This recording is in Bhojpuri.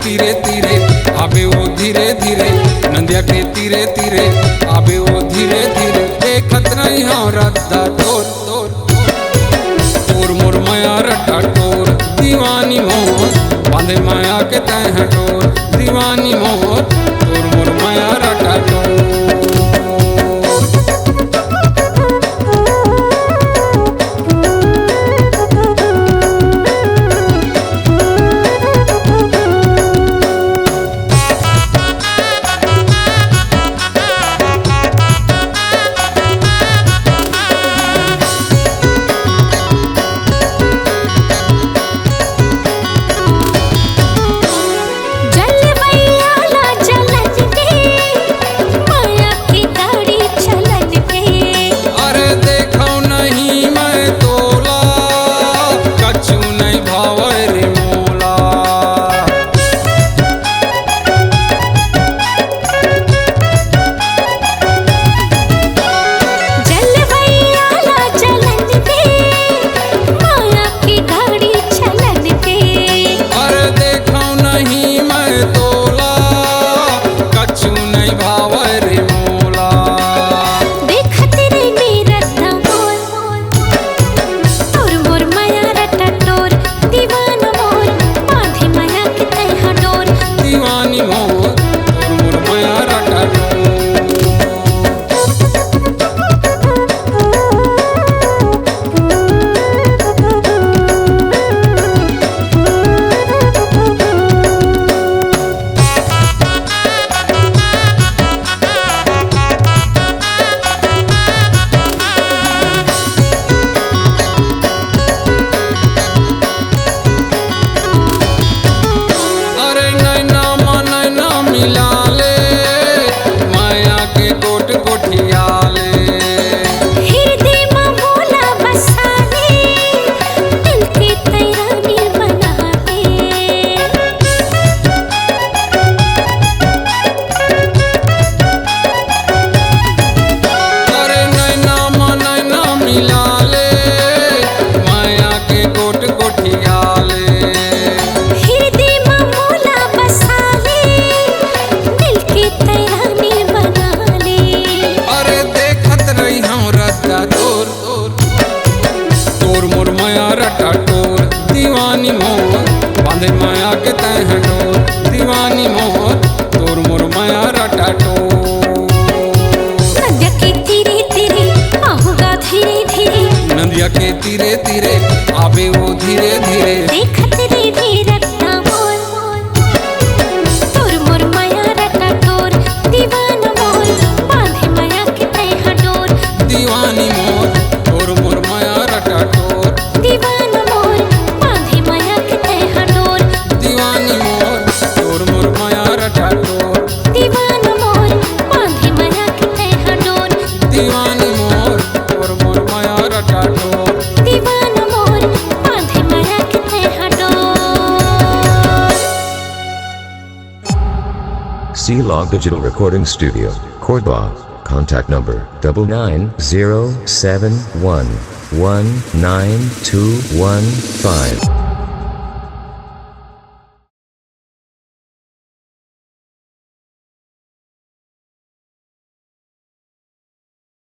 तीरे तीरे आबे वो धीरे धीरे, नंदिया के तीरे तीरे आबे वो धीरे धीरे। देखत नहीं हाँ रद्दा तोर तोर तोर मोर माया रटा टोर, दीवानी मोर बांधे माया के तह टोर, दीवानी मोर तोर मोर माया रटा टोर। दीवानी मोर बांधे माया के तह डोर, दीवानी मोर तोर मोर माया रटा टोर। नदिया के तीरे तीरे आऊंगा धीरे धीरे, नदिया के तीरे तीरे आबे वो धीरे धीरे। देखत रे रे रत्ना मोर तोर मोर माया रटा टोर, दीवाना मोर बांधे माया के तह डोर, दीवानी मोर तोर मोर माया रटा टोर, दीवाना मोर बांधे माया के तह डोर, दीवानी मोर तोर मोर माया रटा टोर, दीवाना मोर बांधे माया के तह डोर, दीवानी मोर तोर मोर माया रटा टोर, दीवाना मोर बांधे माया के तह डोर। C-Log Digital Recording Studio, Cordoba. Contact number 99071192115.